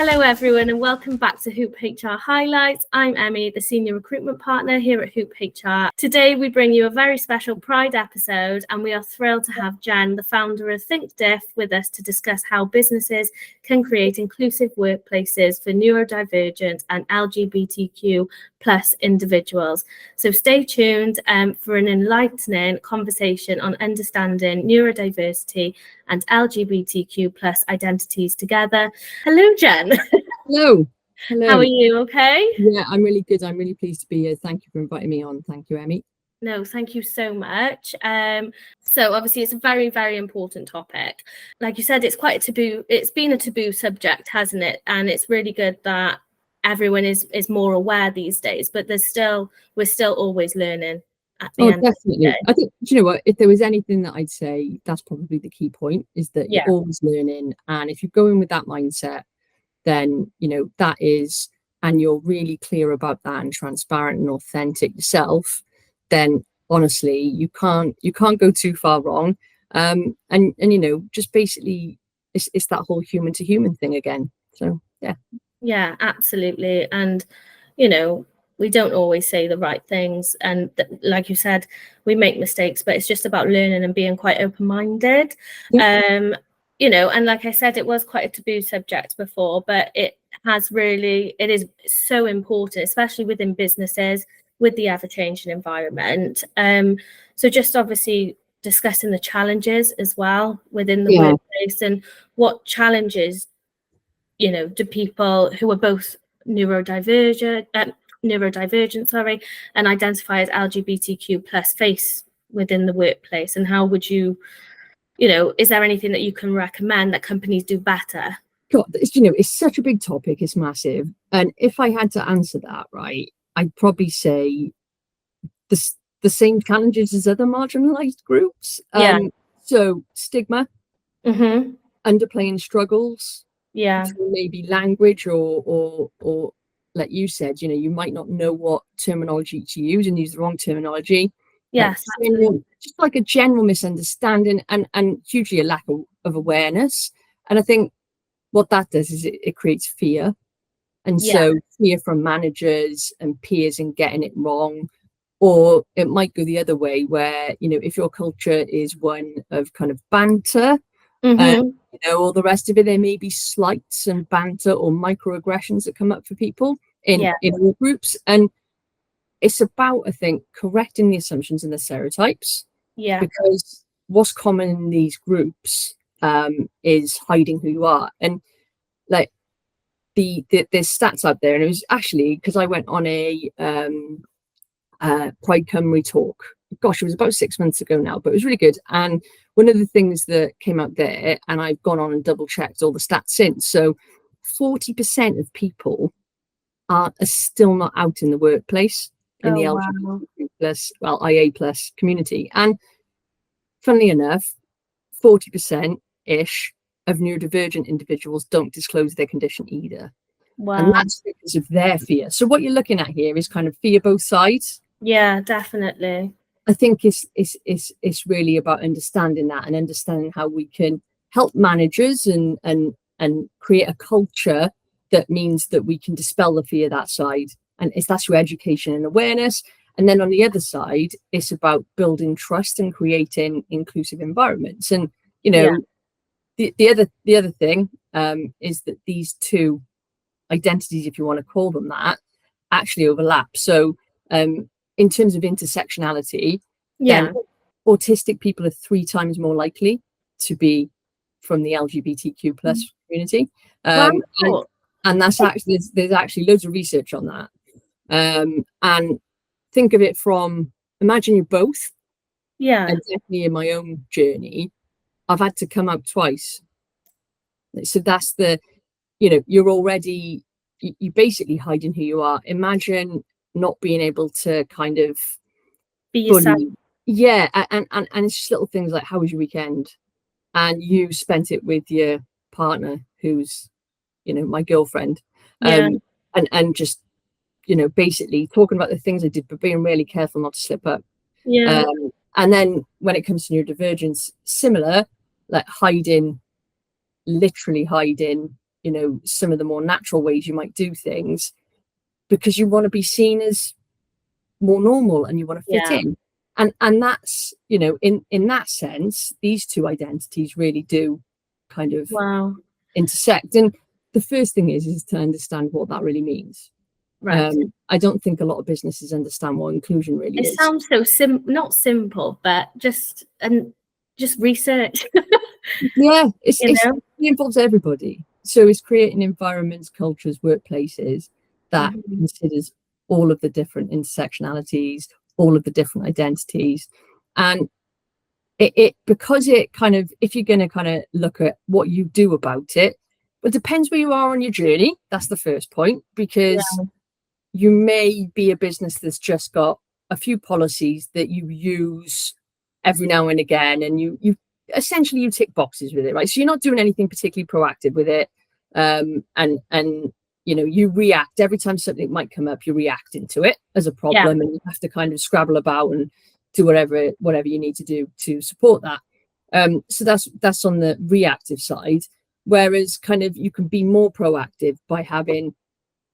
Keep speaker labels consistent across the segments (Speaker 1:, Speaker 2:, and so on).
Speaker 1: Hello everyone and welcome back to Hoop HR Highlights. I'm Emmy, the Senior Recruitment Partner here at Hoop HR. Today we bring you a very special Pride episode and we are thrilled to have Jen, the founder of ThinkDif, with us to discuss how businesses can create inclusive workplaces for neurodivergent and LGBTQ plus individuals. So stay tuned for an enlightening conversation on understanding neurodiversity and LGBTQ plus identities together. Hello, Jen.
Speaker 2: Hello. Hello.
Speaker 1: How are you? Okay?
Speaker 2: Yeah, I'm really good. I'm really pleased to be here. Thank you for inviting me on. Thank you, Emmy.
Speaker 1: No, thank you so much. So obviously it's a very, very important topic. Like you said, it's quite a taboo. It's been a taboo subject, hasn't it? And it's really good that everyone is more aware these days, but we're still always learning at the end
Speaker 2: Definitely.
Speaker 1: of the day.
Speaker 2: I think, you know what, if there was anything that I'd say, that's probably the key point, is that
Speaker 1: Yeah.
Speaker 2: you're always learning. And if you go in with that mindset, then, you know, that is, and you're really clear about that and transparent and authentic yourself, then honestly, you can't go too far wrong. And you know, just basically it's that whole human to human thing again. So yeah.
Speaker 1: Yeah, absolutely. And, you know, we don't always say the right things. And like you said, we make mistakes, but it's just about learning and being quite open-minded.
Speaker 2: Yeah.
Speaker 1: You know, and like I said, it was quite a taboo subject before, but it is so important, especially within businesses with the ever-changing environment. So just obviously discussing the challenges as well within the workplace and what challenges, you know, do people who are both neurodivergent, and identify as LGBTQ plus face within the workplace, and how would you know, is there anything that you can recommend that companies do better?
Speaker 2: God, you know, it's such a big topic, it's massive. And if I had to answer that, right, I'd probably say the same challenges as other marginalized groups. So stigma, underplaying struggles, maybe language or like you said, you know, you might not know what terminology to use and use the wrong terminology.
Speaker 1: Yes,
Speaker 2: just like a general misunderstanding and hugely a lack of awareness. And I think what that does is it creates fear. And so fear from managers and peers in getting it wrong. Or it might go the other way where, you know, if your culture is one of kind of banter, you know, all the rest of it, there may be slights and banter or microaggressions that come up for people in all groups. And it's about, I think, correcting the assumptions and the stereotypes. Yeah. Because what's common in these groups is hiding who you are. And like there's stats out there, and it was actually because I went on a Pride Cymru talk. Gosh, it was about 6 months ago now, but it was really good. And one of the things that came out there, and I've gone on and double checked all the stats since. So 40% of people are still not out in the workplace in the LGBTQ plus, IA plus community. And funnily enough, 40%-ish of neurodivergent individuals don't disclose their condition either. Wow. And that's because of their fear. So what you're looking at here is kind of fear both sides. Yeah,
Speaker 1: definitely.
Speaker 2: I think it's really about understanding that and understanding how we can help managers and create a culture that means that we can dispel the fear that side. And that's through education and awareness. And then on the other side, it's about building trust and creating inclusive environments. And, you know, the other thing is that these two identities, if you want to call them that, actually overlap. So in terms of intersectionality, then autistic people are 3 times more likely to be from the LGBTQ plus community. And that's actually, there's actually loads of research on that. And think of it from, imagine you're both. Yeah. And definitely in my own journey, I've had to come out twice. So that's you know, you're already, you basically hiding who you are. Imagine not being able to kind of
Speaker 1: be yourself.
Speaker 2: Yeah. And it's just little things like, how was your weekend? And you spent it with your partner, who's, you know, my girlfriend. And just, you know, basically talking about the things I did, but being really careful not to slip up. Yeah. And then when it comes to neurodivergence, similar, like literally hiding you know, some of the more natural ways you might do things, because you want to be seen as more normal and you want to fit in. And that's, you know, in that sense, these two identities really do kind of intersect. And the first thing is to understand what that really means.
Speaker 1: Right.
Speaker 2: I don't think a lot of businesses understand what inclusion really is.
Speaker 1: It sounds so not simple, but just research.
Speaker 2: Yeah, it involves everybody. So it's creating environments, cultures, workplaces that considers all of the different intersectionalities, all of the different identities. And it because it kind of, if you're going to kind of look at what you do about it, it depends where you are on your journey. That's the first point, because you may be a business that's just got a few policies that you use every now and again, and you essentially you tick boxes with it, right? So you're not doing anything particularly proactive with it, and you know, you react every time something might come up. You're reacting to it as a problem, and you have to kind of scrabble about and do whatever you need to do to support that. So that's on the reactive side. Whereas kind of you can be more proactive by having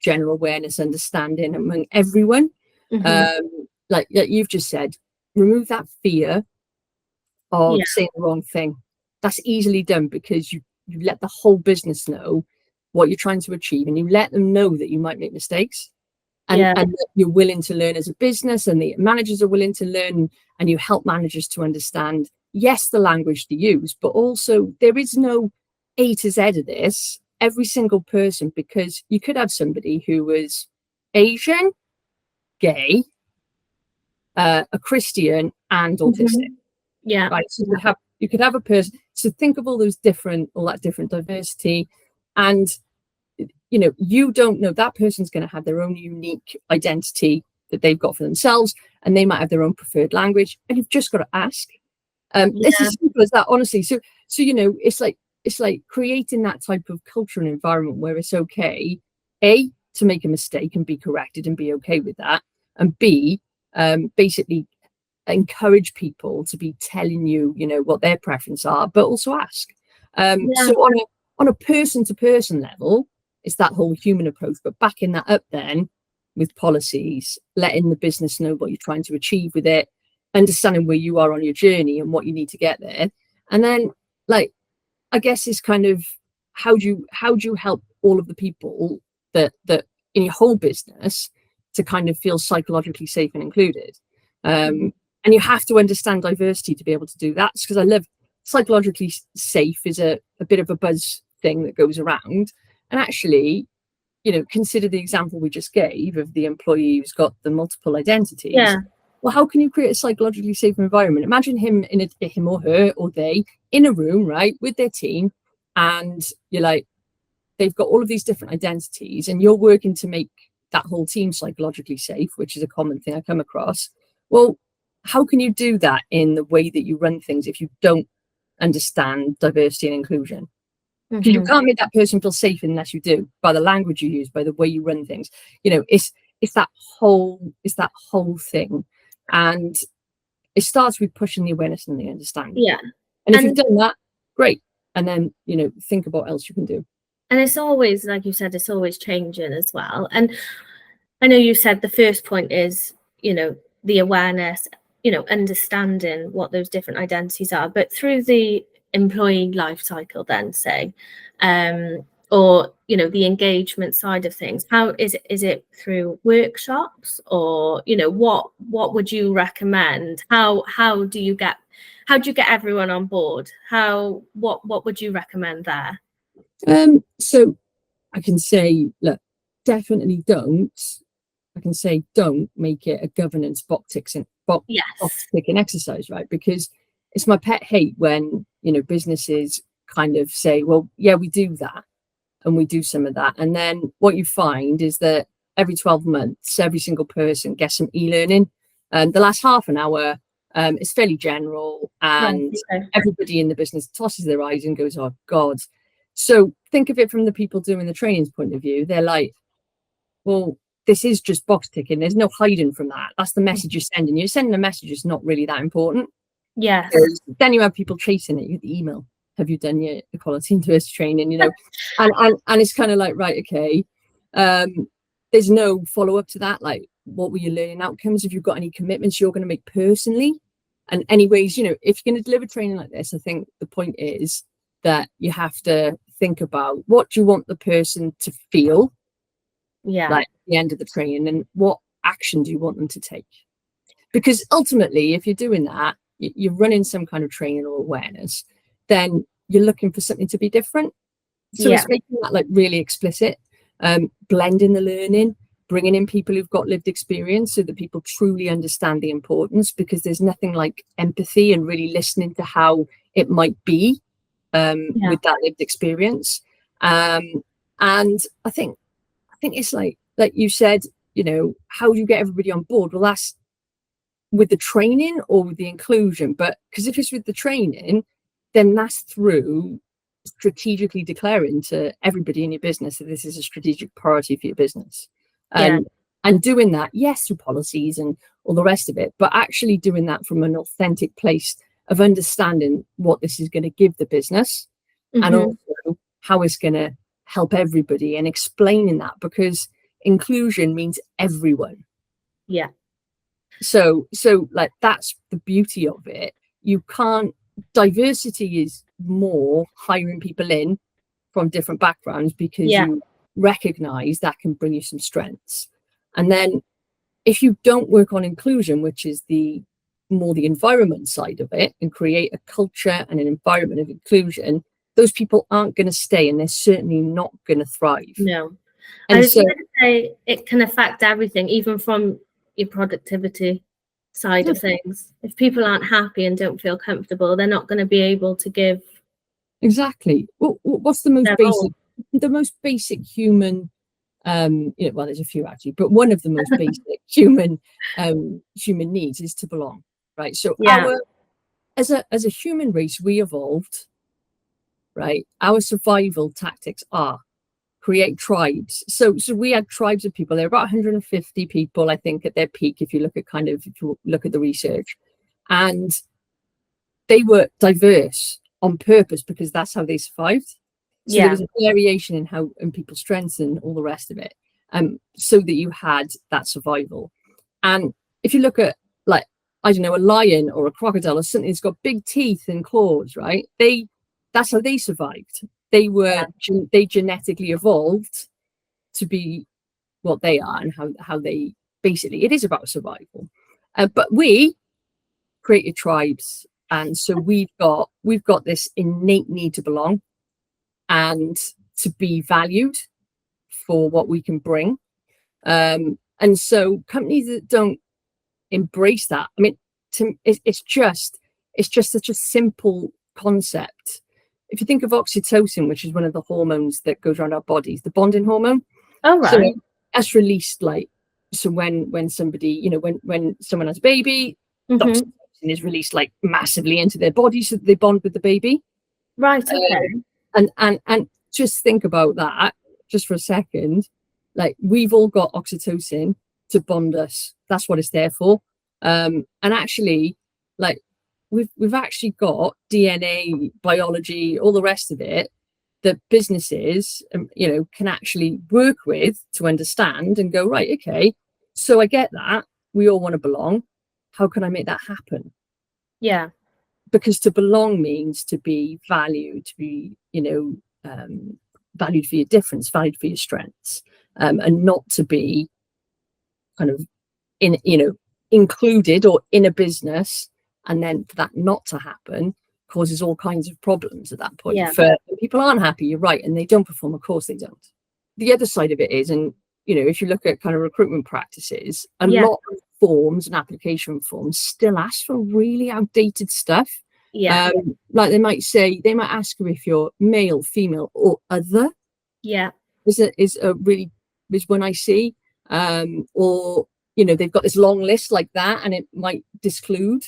Speaker 2: general awareness, understanding among everyone. Like you've just said, remove that fear of saying the wrong thing. That's easily done, because you let the whole business know what you're trying to achieve, and you let them know that you might make mistakes, and that you're willing to learn as a business, and the managers are willing to learn, and you help managers to understand, yes, the language to use, but also there is no A to Z of this. Every single person, because you could have somebody who was Asian, gay, a Christian, and autistic. Right. So you could have a person. So think of all that different diversity, and you know, you don't know, that person's going to have their own unique identity that they've got for themselves, and they might have their own preferred language, and you've just got to ask. It's as simple as that, honestly. So you know, it's like creating that type of culture and environment where it's okay, A, to make a mistake and be corrected and be okay with that, and B, basically encourage people to be telling you, you know, what their preferences are, but also ask. So on a person-to-person level, it's that whole human approach, but backing that up then with policies, letting the business know what you're trying to achieve with it, understanding where you are on your journey and what you need to get there. And then, like, I guess it's kind of how do you help all of the people that in your whole business to kind of feel psychologically safe and included. And you have to understand diversity to be able to do that, because I love psychologically safe is a bit of a buzz thing that goes around. And actually, you know, consider the example we just gave of the employee who's got the multiple identities. Well, how can you create a psychologically safe environment? Imagine him or her or they in a room, right, with their team, and you're like, they've got all of these different identities, and you're working to make that whole team psychologically safe, which is a common thing I come across. Well, how can you do that in the way that you run things if you don't understand diversity and inclusion? Because you can't make that person feel safe unless you do, by the language you use, by the way you run things. You know, it's that whole thing. And it starts with pushing the awareness and the understanding. And if you've done that, great. And then, you know, think about what else you can do.
Speaker 1: And it's always, like you said, it's always changing as well. And I know you said the first point is, you know, the awareness, you know, understanding what those different identities are, but through the employee life cycle, then say, or, you know, the engagement side of things, how is it through workshops, or, you know, what would you recommend? How do you get everyone on board? What would you recommend there?
Speaker 2: So I can say, look, definitely don't. I can say don't make it a governance box ticking exercise, right? Because it's my pet hate when, you know, businesses kind of say, well, yeah, we do that, and we do some of that, and then what you find is that every 12 months, every single person gets some e-learning, and the last half an hour is fairly general, and everybody in the business tosses their eyes and goes, oh God. So think of it from the people doing the training's point of view. They're like, well, this is just box ticking. There's no hiding from that. That's the message you're sending. You're sending a message that's not really that important.
Speaker 1: Yes.
Speaker 2: Then you have people chasing it. You get the email. have you done your equality and diversity training, you know? and it's kind of like, right, okay, there's no follow-up to that. Like, what were your learning outcomes? Have you got any commitments you're going to make personally? And anyways, you know, if you're going to deliver training like this, I think the point is that you have to think about, what do you want the person to feel like at the end of the training, and what action do you want them to take? Because ultimately, if you're doing that, you're running some kind of training or awareness, then you're looking for something to be different. So it's making that like really explicit, blending the learning, bringing in people who've got lived experience so that people truly understand the importance, because there's nothing like empathy and really listening to how it might be with that lived experience. And I think it's like you said, you know, how do you get everybody on board? Well, that's with the training or with the inclusion. But because if it's with the training, then that's through strategically declaring to everybody in your business that this is a strategic priority for your business. And doing that, yes, through policies and all the rest of it, but actually doing that from an authentic place of understanding what this is going to give the business, and also how it's going to help everybody, and explaining that, because inclusion means everyone. So like, that's the beauty of it. You can't, diversity is more hiring people in from different backgrounds, because you recognize that can bring you some strengths. And then if you don't work on inclusion, which is the environment side of it, and create a culture and an environment of inclusion, those people aren't going to stay, and they're certainly not going to thrive.
Speaker 1: No.
Speaker 2: And
Speaker 1: I was going to say, it can affect everything, even from your productivity side of things. If people aren't happy and don't feel comfortable, they're not going to be able to give.
Speaker 2: Exactly. What's the most basic human, you know, well, there's a few actually, but one of the most basic human needs is to belong, right? So as a human race, we evolved, right? Our survival tactics are create tribes. So we had tribes of people. There were about 150 people, I think, at their peak, if you look at the research, and they were diverse on purpose, because that's how they survived. So there was a variation in how, and people's strengths and all the rest of it, so that you had that survival. And if you look at, like, I don't know, a lion or a crocodile or something that's got big teeth and claws, right? That's how they survived. They genetically evolved to be what they are, and how they basically, it is about survival. But we created tribes, and so we've got this innate need to belong and to be valued for what we can bring. And so companies that don't embrace that, I mean, it's just such a simple concept. If you think of oxytocin, which is one of the hormones that goes around our bodies, the bonding hormone.
Speaker 1: Oh, right.
Speaker 2: So that's released, like, so when somebody, you know, when someone has a baby, oxytocin is released like massively into their body, so that they bond with the baby.
Speaker 1: Right. Okay.
Speaker 2: And just think about that just for a second. Like, we've all got oxytocin to bond us. That's what it's there for. And actually, like, we've actually got DNA, biology, all the rest of it that businesses, you know, can actually work with to understand and go, right, okay, so I get that. We all want to belong. How can I make that happen?
Speaker 1: Yeah.
Speaker 2: Because to belong means to be valued, to be, you know, valued for your difference, valued for your strengths, and not to be kind of included or in a business, and then for that not to happen causes all kinds of problems at that point. For people aren't happy, you're right, and they don't perform. Of course they don't. The other side of it is, and you know, if you look at kind of recruitment practices, a lot of forms and application forms still ask for really outdated stuff. Like they might ask you if you're male, female, or other. Is one I see. Or, you know, they've got this long list like that, and it might disclude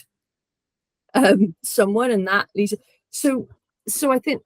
Speaker 2: someone, and that leads. So I think,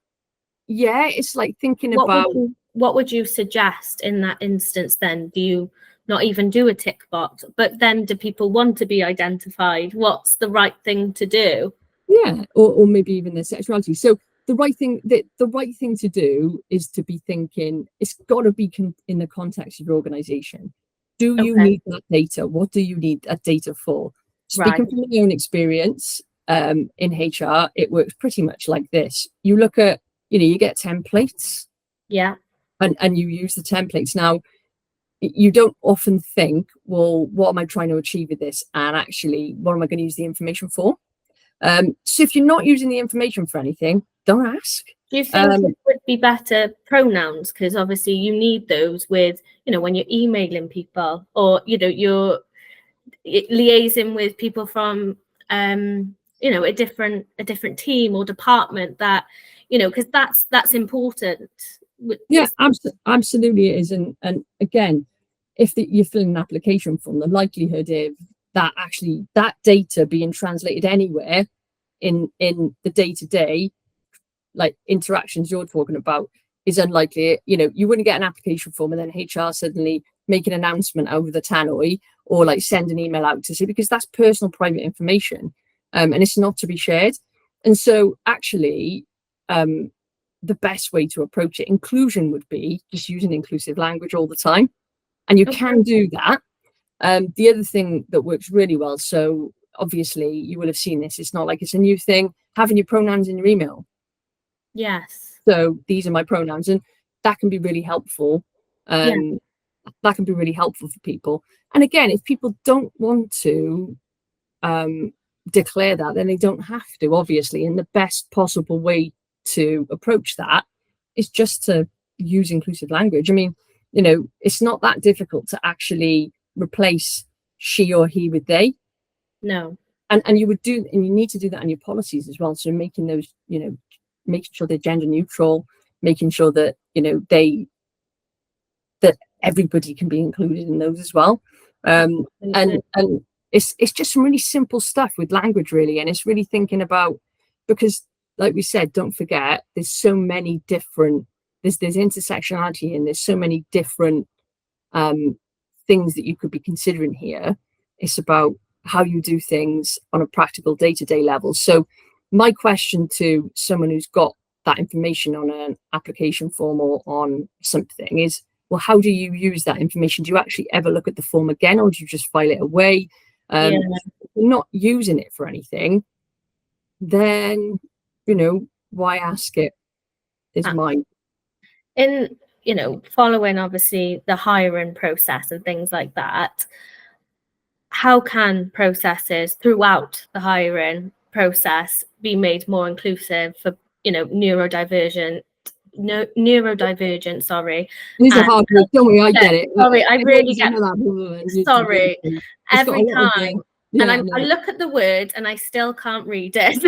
Speaker 2: it's like thinking about.
Speaker 1: What would you suggest in that instance then? Do you not even do a tick box? But then do people want to be identified? What's the right thing to do?
Speaker 2: Yeah, or maybe even their sexuality. So the right thing to do is to be thinking it's got to be in the context of your organization. Do you
Speaker 1: Okay.
Speaker 2: need that data? What do you need that data for?
Speaker 1: Right.
Speaker 2: Speaking from my own experience, in HR, it works pretty much like this. You look at, you get templates.
Speaker 1: Yeah.
Speaker 2: And you use the templates. Now, you don't often think, well, what am I trying to achieve with this? And actually, what am I going to use the information for? So if you're not using the information for anything, don't ask.
Speaker 1: Do you think it would be better pronouns? Because obviously you need those with, when you're emailing people, or, you're liaising with people from, a different team or department, that, because that's important.
Speaker 2: Yeah, absolutely it is. And again, if you're filling an application form, the likelihood of that actually that data being translated anywhere in the day-to-day like interactions you're talking about is unlikely. You wouldn't get an application form and then HR suddenly make an announcement over the tannoy or like send an email out to say, because that's personal private information, and it's not to be shared. And so actually the best way to approach it, inclusion, would be just using inclusive language all the time. And you can do that. The other thing that works really well, so obviously you will have seen this, it's not like it's a new thing, having your pronouns in your email.
Speaker 1: Yes.
Speaker 2: So these are my pronouns, and that can be really helpful. That can be really helpful for people. And again, if people don't want to declare that, then they don't have to, obviously. And the best possible way to approach that is just to use inclusive language. I mean, it's not that difficult to actually replace she or he with they.
Speaker 1: No.
Speaker 2: And you need to do that in your policies as well. So making those, making sure they're gender neutral, making sure that, that everybody can be included in those as well. And it's just some really simple stuff with language, really. And it's really thinking about, because like we said, don't forget, there's so many different, there's intersectionality, and there's so many different things that you could be considering here. It's about how you do things on a practical day-to-day level. So my question to someone who's got that information on an application form or on something is, well, how do you use that information? Do you actually ever look at the form again, or do you just file it away? If you're not using it for anything, then, why ask it, is mine.
Speaker 1: In, following obviously the hiring process and things like that, how can processes throughout the hiring process be made more inclusive for, neurodivergent, sorry.
Speaker 2: It's a hard word, don't worry, I get it.
Speaker 1: Sorry, I really get that. Sorry, every time.
Speaker 2: Yeah,
Speaker 1: and I look at the word and I still can't read it.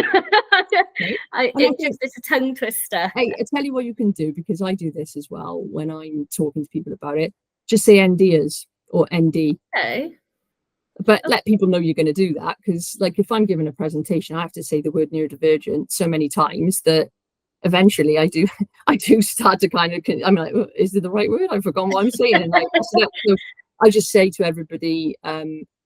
Speaker 1: It's a tongue twister.
Speaker 2: Hey, I tell you what you can do, because I do this as well when I'm talking to people about it. Just say NDers or ND.
Speaker 1: Okay.
Speaker 2: But let people know you're going to do that, because like if I'm giving a presentation, I have to say the word neurodivergent so many times that eventually I do start to kind of, I'm like, oh, is it the right word? I've forgotten what I'm saying. And so I just say to everybody,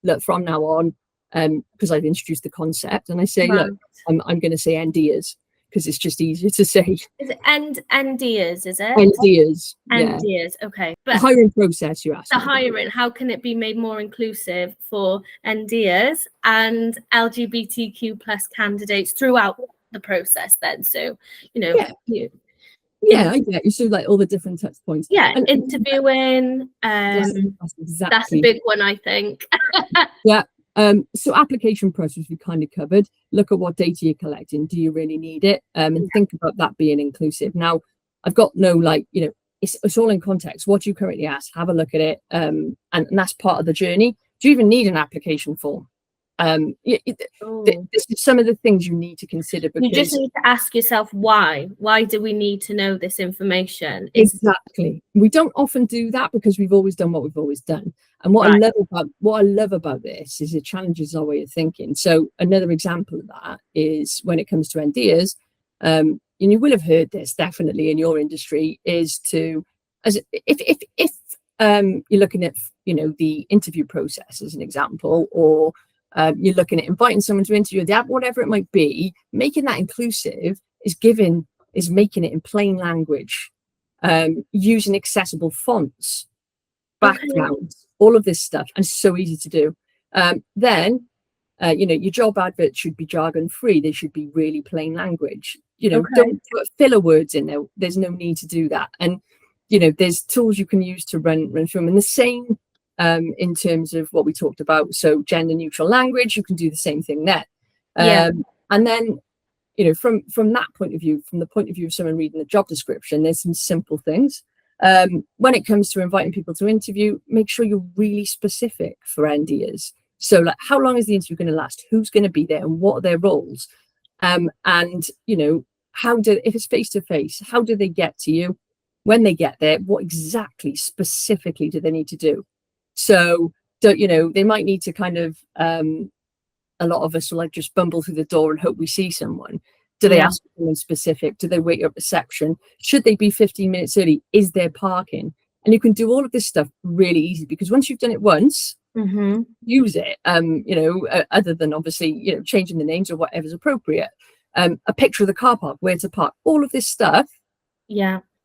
Speaker 2: look, from now on, because I've introduced the concept, and I say, look, I'm going to say NDers, because it's just easier to say.
Speaker 1: Is it NDers, is it?
Speaker 2: NDers.
Speaker 1: NDers, okay. But
Speaker 2: the hiring process, you're asking.
Speaker 1: The hiring, how can it be made more inclusive for NDers and LGBTQ plus candidates throughout the process then? So,
Speaker 2: I get you. So like all the different touch points.
Speaker 1: Yeah, and interviewing, that's a big one, I think.
Speaker 2: Yeah. So application process we kind of covered. Look at what data you're collecting. Do you really need it? And think about that being inclusive. Now, I've got no it's all in context. What do you currently ask? Have a look at it. And that's part of the journey. Do you even need an application form? This is some of the things you need to consider, because
Speaker 1: you just need to ask yourself why do we need to know this information?
Speaker 2: Exactly. We don't often do that because we've always done what we've always done. And what I love about this is it challenges our way of thinking. So another example of that is when it comes to NDers, and you will have heard this definitely in your industry, is to, as if you're looking at the interview process as an example, or you're looking at inviting someone to interview, that whatever it might be, making that inclusive is giving is making it in plain language, using accessible fonts, backgrounds, all of this stuff, and so easy to do. Then your job adverts should be jargon free. They should be really plain language. Don't put filler words in there. There's no need to do that. And there's tools you can use to run through them. And the same in terms of what we talked about. So gender neutral language, you can do the same thing there. And then from that point of view, from the point of view of someone reading the job description, there's some simple things. When it comes to inviting people to interview, make sure you're really specific for NDers. So like, how long is the interview going to last? Who's going to be there and what are their roles? And if it's face to face, how do they get to you? When they get there, what exactly specifically do they need to do? So they might need to kind of a lot of us will like just bumble through the door and hope we see someone. Do they ask for someone specific? Do they wait at reception? Should they be 15 minutes early? Is there parking? And you can do all of this stuff really easy, because once you've done it once, use it. Other than obviously, changing the names or whatever's appropriate. A picture of the car park, where to park, all of this stuff.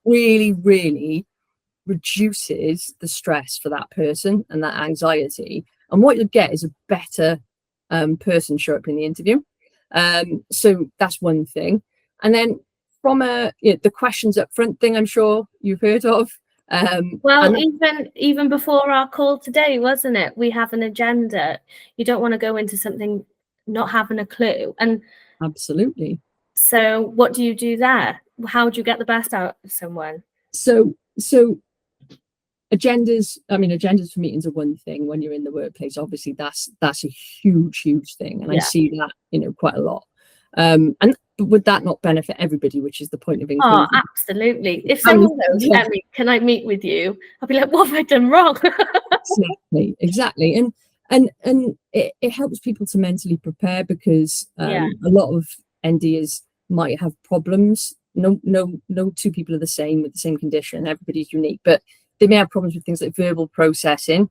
Speaker 2: Really, really reduces the stress for that person and that anxiety. And what you'll get is a better person show up in the interview. So that's one thing. And then from the questions up front thing, I'm sure you've heard of.
Speaker 1: Even before our call today, wasn't it? We have an agenda. You don't want to go into something not having a clue. And
Speaker 2: absolutely.
Speaker 1: So what do you do there? How do you get the best out of someone?
Speaker 2: So agendas for meetings are one thing. When you're in the workplace, obviously that's a huge thing, and I see that quite a lot. And would that not benefit everybody, which is the point of inclusion?
Speaker 1: Oh, absolutely. If someone goes, Emmy, can I meet with you? I'll be like, what have I done wrong?
Speaker 2: Exactly. And it helps people to mentally prepare, because a lot of NDers might have problems. No two people are the same with the same condition. Everybody's unique, but they may have problems with things like verbal processing,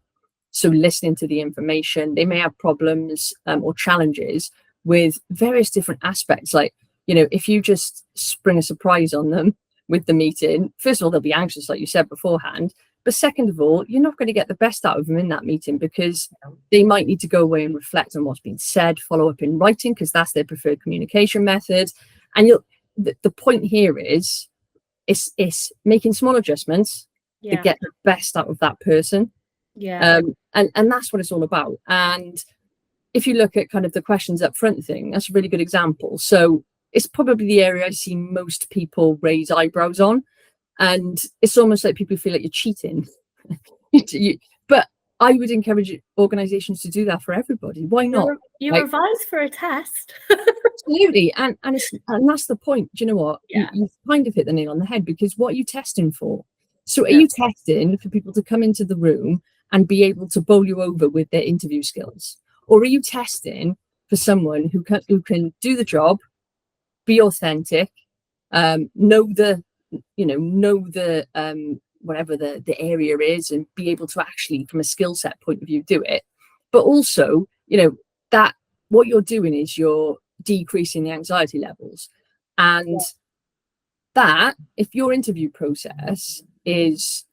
Speaker 2: so listening to the information. They may have problems or challenges with various different aspects. Like, if you just spring a surprise on them with the meeting, first of all, they'll be anxious, like you said beforehand. But second of all, you're not going to get the best out of them in that meeting, because they might need to go away and reflect on what's been said, follow up in writing, because that's their preferred communication method. And the point here is making small adjustments to get the best out of that person. And that's what it's all about. And if you look at kind of the questions up front thing, that's a really good example. So it's probably the area I see most people raise eyebrows on. And it's almost like people feel like you're cheating. But I would encourage organizations to do that for everybody. Why not?
Speaker 1: You revise for a test.
Speaker 2: Absolutely. And that's the point. Do you know what? You kind of hit the nail on the head, because what are you testing for? So are you testing for people to come into the room and be able to bowl you over with their interview skills? Or are you testing for someone who can do the job, be authentic, know the whatever the area is, and be able to actually, from a skill set point of view, do it. But also, that what you're doing is you're decreasing the anxiety levels. And that, if your interview process is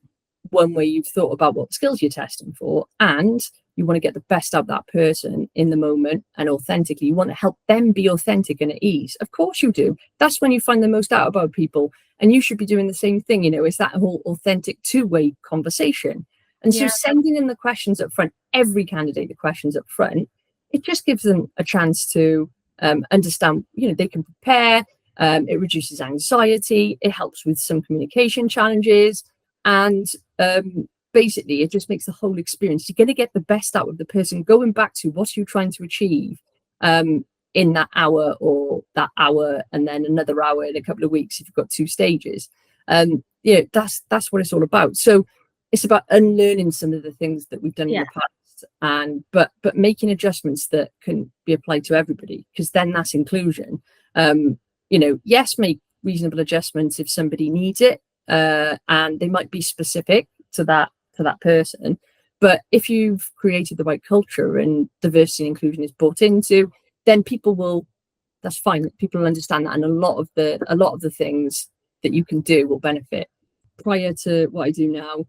Speaker 2: one where you've thought about what skills you're testing for, and you want to get the best out of that person in the moment and authentically, you want to help them be authentic and at ease. Of course you do. That's when you find the most out about people. And you should be doing the same thing. It's that whole authentic two-way conversation. And so sending in the questions up front, every candidate the questions up front, it just gives them a chance to understand, they can prepare. It reduces anxiety. It helps with some communication challenges. And basically, it just makes the whole experience. You're going to get the best out of the person, going back to what you're trying to achieve in that hour, or that hour and then another hour in a couple of weeks if you've got 2 stages. That's what it's all about. So it's about unlearning some of the things that we've done in the past, and but making adjustments that can be applied to everybody, because then that's inclusion. Yes, make reasonable adjustments if somebody needs it, and they might be specific to that person. But if you've created the right culture and diversity and inclusion is brought into, then people will that's fine. People understand that, and a lot of the things that you can do will benefit. Prior to what I do now,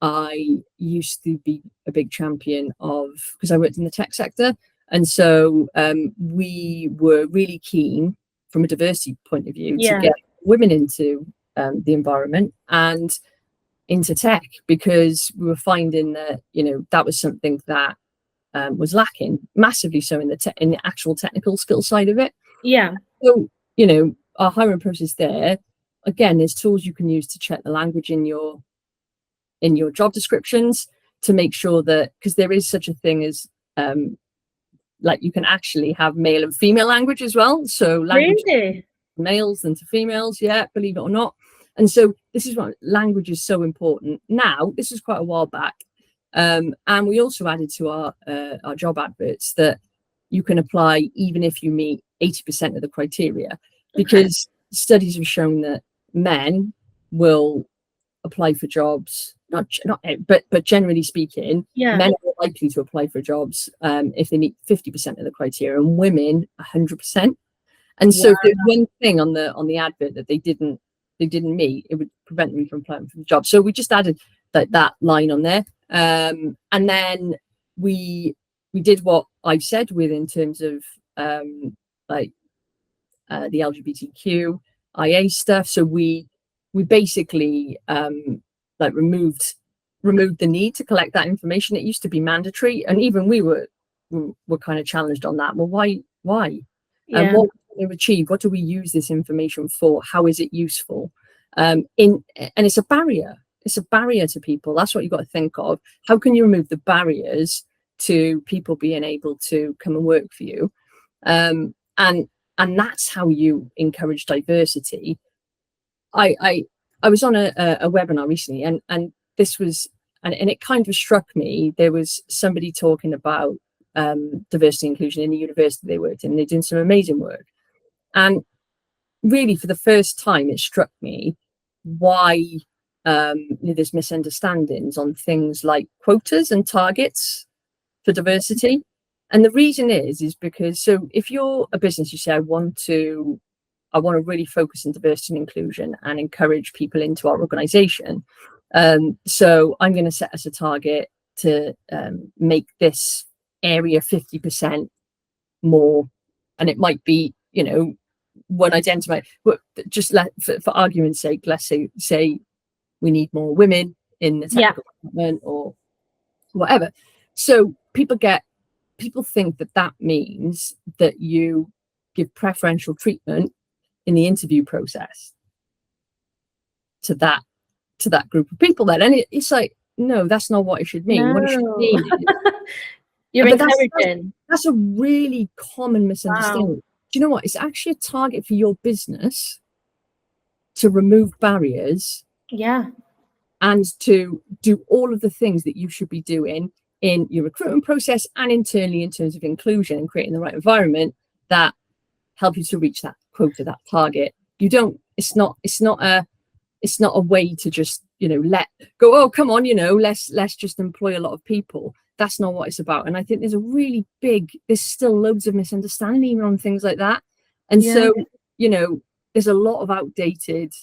Speaker 2: I used to be a big champion of, because I worked in the tech sector, and so we were really keen from a diversity point of view to get women into the environment and into tech, because we were finding that, you know, that was something that was lacking massively, so in the actual technical skill side of it. So, you know, our hiring process there, again, there's tools you can use to check the language in your job descriptions, to make sure that, because there is such a thing as like, you can actually have male and female language as well, so language males than to females, believe it or not. And so this is what language is so important. Now, this is quite a while back, and we also added to our job adverts that you can apply even if you meet 80% of the criteria, because studies have shown that men will apply for jobs, but generally speaking, men are more likely to apply for jobs if they meet 50% of the criteria, and women 100%. And so if there's one thing on the advert that they didn't meet, it would prevent them from applying for the job. So we just added that line on there, and then we did what I've said with, in terms of the LGBTQIA stuff. So we basically removed the need to collect that information. It used to be mandatory, and even we were kind of challenged on that. Well, why? And what do we achieve? What do we use this information for? How is it useful? And it's a barrier. It's a barrier to people. That's what you've got to think of. How can you remove the barriers to people being able to come and work for you? And that's how you encourage diversity. I was on a webinar recently, and this was, and it kind of struck me. There was somebody talking about diversity and inclusion in the university they worked in. They're doing some amazing work, and really, for the first time, it struck me why there's misunderstandings on things like quotas and targets for diversity. And the reason is because, so if you're a business, you say, I want to really focus on diversity and inclusion and encourage people into our organization. So I'm going to set us a target to make this area 50% more. And it might be, you know, one identify, but just for argument's sake, let's say we need more women in the technical department or whatever. So people think that means that you give preferential treatment in the interview process to that group of people then. And it's like, no, that's not what it should mean.
Speaker 1: No.
Speaker 2: What it should mean is,
Speaker 1: you're encouraging.
Speaker 2: That's a really common misunderstanding.
Speaker 1: Wow.
Speaker 2: Do you know what? It's actually a target for your business to remove barriers. And to do all of the things that you should be doing in your recruitment process and internally in terms of inclusion and creating the right environment that help you to reach that quota, that target. It's not a way to just, you know, let go, oh, come on, you know, let's just employ a lot of people. That's not what it's about. And I think there's still loads of misunderstanding even on things like that. And so, you know, there's a lot of outdated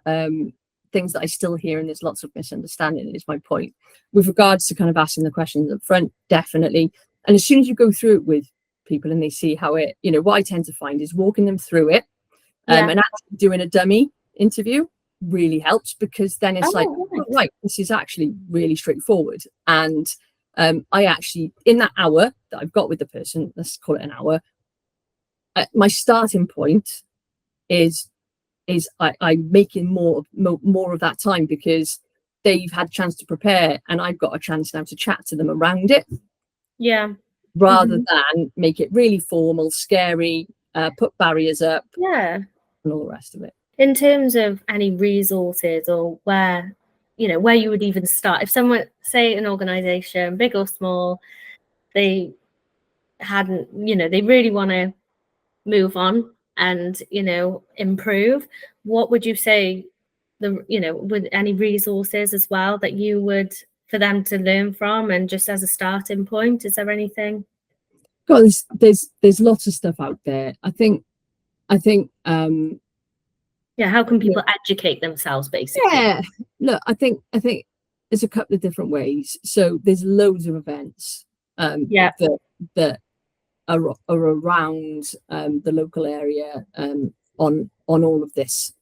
Speaker 2: things that I still hear, and there's lots of misunderstanding, is my point. With regards to kind of asking the questions up front, definitely. And as soon as you go through it with people and they see how it, you know, what I tend to find is walking them through it, and actually doing a dummy interview really helps, because then it's right, this is actually really straightforward. And I actually, in that hour that I've got with the person, let's call it an hour, my starting point is I'm making more of that time, because they've had a chance to prepare and I've got a chance now to chat to them around it. Rather than make it really formal, scary, put barriers up, and all the rest of it.
Speaker 1: In terms of any resources, or where you would even start, if someone, say an organization, big or small, they really want to move on and, you know, improve, what would you say with any resources as well that you would, for them to learn from, and just as a starting point, is there anything?
Speaker 2: God, there's lots of stuff out there. I think
Speaker 1: Yeah, how can people educate themselves, basically?
Speaker 2: yeah, look, I think there's a couple of different ways. So there's loads of events
Speaker 1: Yeah.
Speaker 2: that are around the local area on all of this,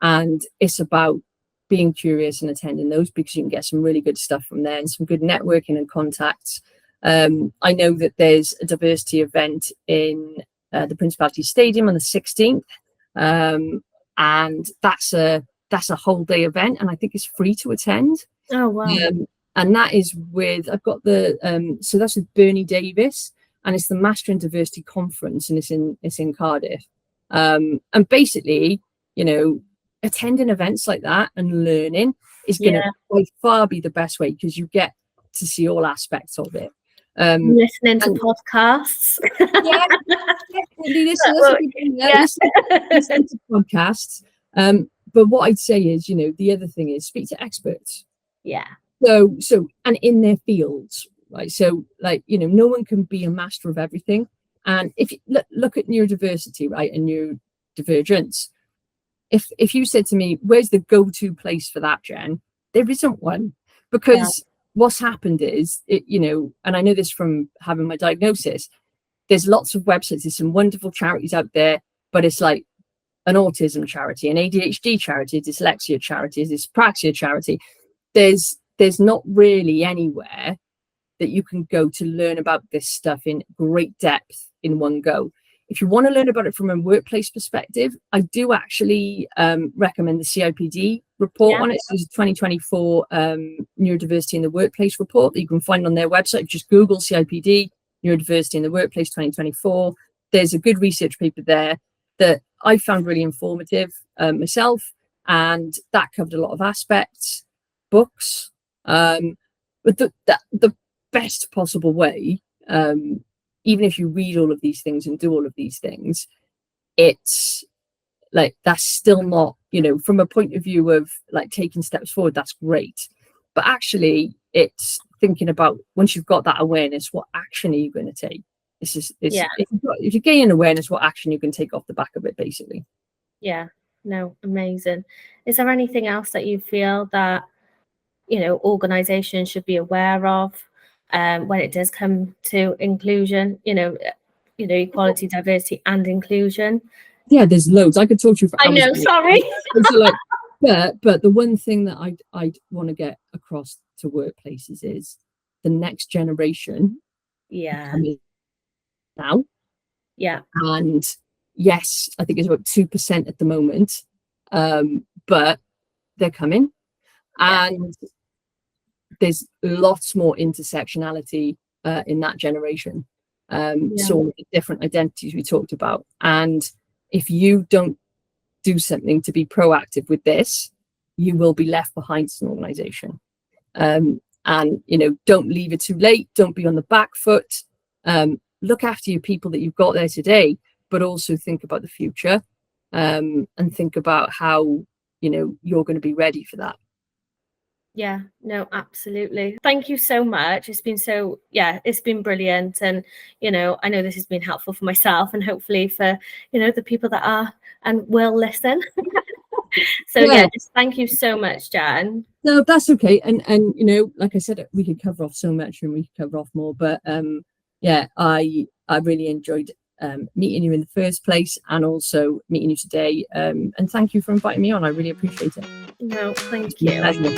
Speaker 2: and it's about being curious and attending those, because you can get some really good stuff from there and some good networking and contacts. I know that there's a diversity event in the Principality Stadium on the 16th, and that's a whole day event, and I think it's free to attend.
Speaker 1: Oh wow.
Speaker 2: And that is with, I've got the so that's with Bernie Davis, and it's the Master in Diversity Conference, and it's in Cardiff. And basically, you know, attending events like that and learning is going to by far be the best way, because you get to see all aspects of it.
Speaker 1: Listening to podcasts.
Speaker 2: Listen to podcasts. But what I'd say is, you know, the other thing is speak to experts.
Speaker 1: Yeah.
Speaker 2: So and in their fields, right? So, like, you know, no one can be a master of everything. And if you look at neurodiversity, right, and neurodivergence, if you said to me, where's the go-to place for that, Jen? There isn't one, because what's happened is, you know, and I know this from having my diagnosis, there's lots of websites, there's some wonderful charities out there, but it's like an autism charity, an ADHD charity, a dyslexia charity, a dyspraxia charity. There's not really anywhere that you can go to learn about this stuff in great depth in one go. If you want to learn about it from a workplace perspective, I do actually recommend the CIPD report on it. So it's a 2024 neurodiversity in the workplace report that you can find on their website. Just Google CIPD, neurodiversity in the workplace 2024. There's a good research paper there that I found really informative myself, and that covered a lot of aspects, books, but the best possible way, even if you read all of these things and do all of these things, it's like, that's still not, you know, from a point of view of like taking steps forward, that's great. But actually, it's thinking about, once you've got that awareness, what action are you going to take? If you gain awareness, what action you can take off the back of it, basically.
Speaker 1: Yeah, no, amazing. Is there anything else that you feel that, you know, organizations should be aware of when it does come to inclusion, you know, equality, diversity and inclusion?
Speaker 2: Yeah, there's loads. I could talk to you for hours.
Speaker 1: I know, sorry.
Speaker 2: But the one thing that I'd want to get across to workplaces is the next generation. Now.
Speaker 1: Yeah.
Speaker 2: And yes, I think it's about 2% at the moment. But they're coming. And there's lots more intersectionality in that generation. So the different identities we talked about. And if you don't do something to be proactive with this, you will be left behind as an organization. And, you know, don't leave it too late. Don't be on the back foot. Look after your people that you've got there today, but also think about the future, and think about how, you know, you're going to be ready for that.
Speaker 1: Yeah, no, absolutely. Thank you so much. It's been brilliant. And, you know, I know this has been helpful for myself, and hopefully for, you know, the people that are and will listen. So just thank you so much, Jan.
Speaker 2: No, that's okay. And you know, like I said, we could cover off so much and we could cover off more, but I really enjoyed meeting you in the first place, and also meeting you today. And thank you for inviting me on. I really appreciate it.
Speaker 1: No, thank you.